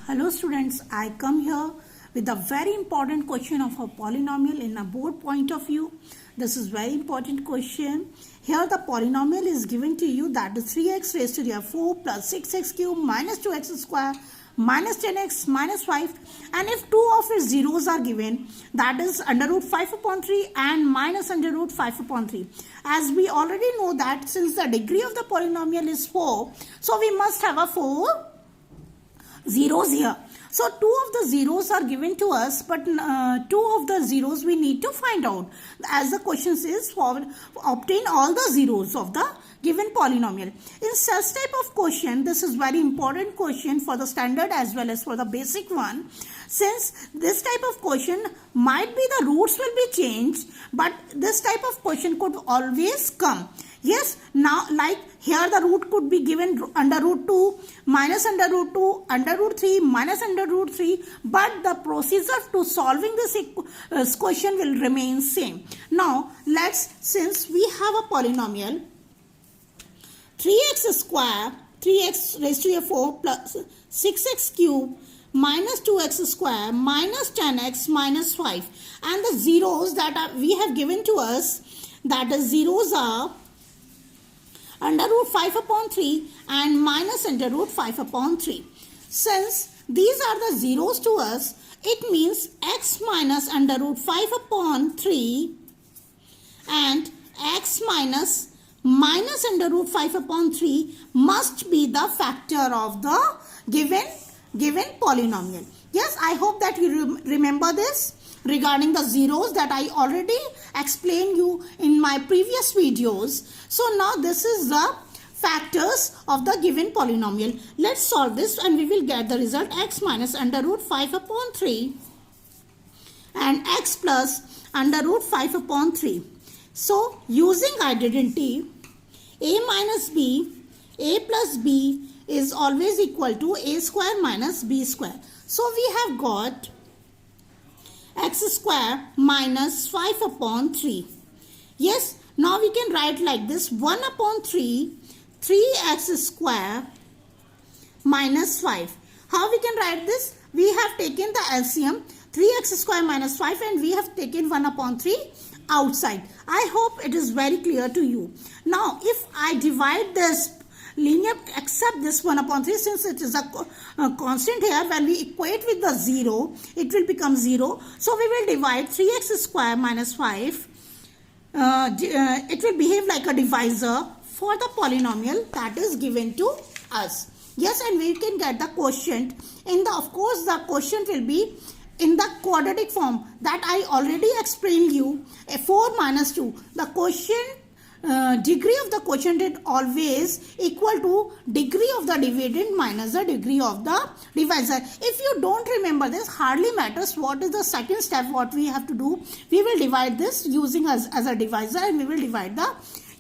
Hello students, I come here with a very important question of a polynomial in a board point of view. This is very important question. Here the polynomial is given to you, that is 3x raised to the 4 plus 6x cube minus 2x square minus 10x minus 5, and if two of its zeros are given, that is under root 5 upon 3 and minus under root 5 upon 3. As we already know that since the degree of the polynomial is 4, so we must have a 4 zeros here. So two of the zeros are given to us, but two of the zeros we need to find out. As the question says, for obtain all the zeros of the given polynomial. In such type of question, this is very important question for the standard as well as for the basic one. Since this type of question might be the roots will be changed, but this type of question could always come. Yes, now like here the root could be given under root 2, minus under root 2, under root 3, minus under root 3, but the procedure to solving this question will remain same. Now since we have a polynomial 3x square, 3x raised to a 4 plus 6x cube minus 2x square minus 10x minus 5, and the zeros that we have given to us, that the zeros are under root 5 upon 3 and minus under root 5 upon 3. Since these are the zeros to us, it means x minus under root 5 upon 3 and x minus under root 5 upon 3 must be the factor of the given polynomial. Yes, I hope that you remember this regarding the zeros that I already explained you in my previous videos. So now this is the factors of the given polynomial. Let's solve this and we will get the result x minus under root 5 upon 3 and x plus under root 5 upon 3. So using identity, a minus b, a plus b is always equal to a square minus b square. So we have got x square minus 5 upon 3. Yes, now we can write like this, 1 upon 3, 3x square minus 5. How we can write this? We have taken the LCM, 3x square minus 5, and we have taken 1 upon 3 outside. I hope it is very clear to you. Now if I divide this linear, except this 1 upon 3, since it is a constant here, when we equate with the 0, it will become 0. So we will divide 3x square minus 5. It will behave like a divisor for the polynomial that is given to us. Yes, and we can get the quotient. Of course, the quotient will be in the quadratic form that I already explained you. 4 minus 2. The quotient degree of the quotient is always equal to degree of the dividend minus the degree of the divisor. If you don't remember this, hardly matters what is the second step what we have to do. We will divide this using as a divisor and we will divide the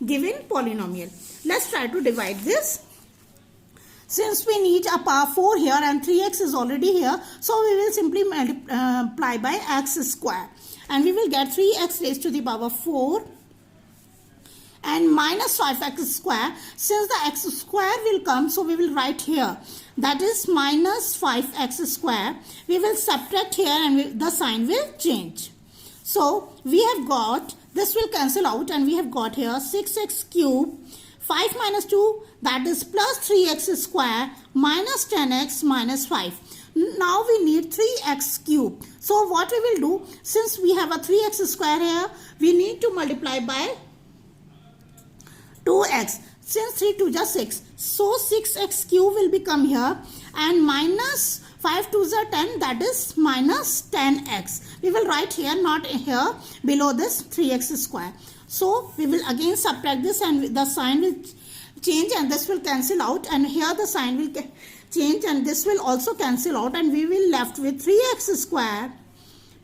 given polynomial. Let's try to divide this. Since we need a power 4 here and 3x is already here, so we will simply multiply by x square and we will get 3x raised to the power 4 and minus 5x square. Since the x square will come, so we will write here, that is minus 5x square. We will subtract here and the sign will change. So we have got, this will cancel out and we have got here 6x cube, 5 minus 2, that is plus 3x square minus 10x minus 5. Now we need 3x cube. So what we will do, since we have a 3x square here, we need to multiply by 2x. Since 3 to just 6, so 6x cube will become here and minus 5 to the 10, that is minus 10x. We will write here, not here, below this 3x square. So we will again subtract this and the sign will change and this will cancel out, and here the sign will change and this will also cancel out, and we will left with 3x square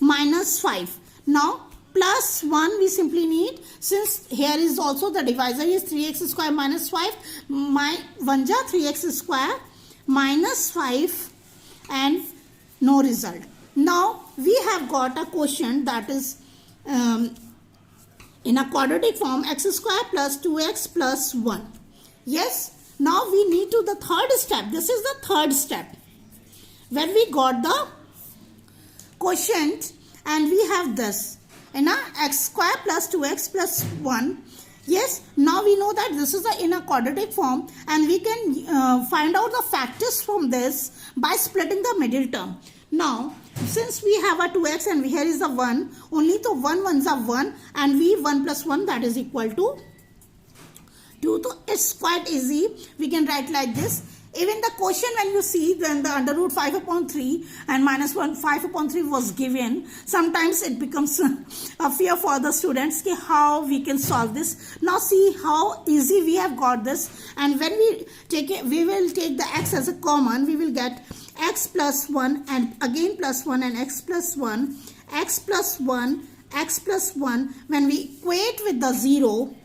minus 5. Now plus 1 we simply need, since here is also the divisor is 3x square minus 5, my 1 ja 3x square minus 5 and no result. Now we have got a quotient that is in a quadratic form, x square plus 2x plus 1. Yes, now we need to the third step. This is the third step. when we got the quotient and we have this, x square plus 2x plus 1. Yes, now we know that this is in a quadratic form, and we can find out the factors from this by splitting the middle term. Now, since we have a 2x and here is a 1, only the 1 ones are 1, and we 1 plus 1, that is equal to 2. So it's quite easy. We can write like this. Even the quotient, when you see, then the under root 5 upon 3 and minus 1 5 upon 3 was given. Sometimes it becomes a fear for the students how we can solve this. Now see how easy we have got this, and when we take it, we will take the x as a common. We will get x plus 1 and again plus 1 and x plus 1, x plus 1, x plus 1. When we equate with the 0,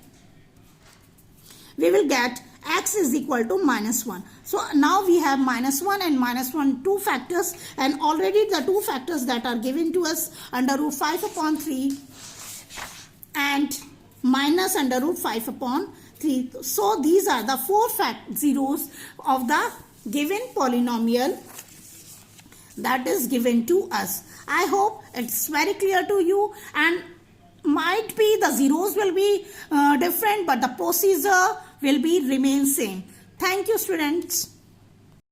we will get x is equal to minus 1. So now we have minus 1 and minus 1, two factors, and already the two factors that are given to us under root 5 upon 3 and minus under root 5 upon 3. So these are the four zeros of the given polynomial that is given to us. I hope it's very clear to you, and might be the zeros will be different, but the procedure will be remain same. Thank you, students.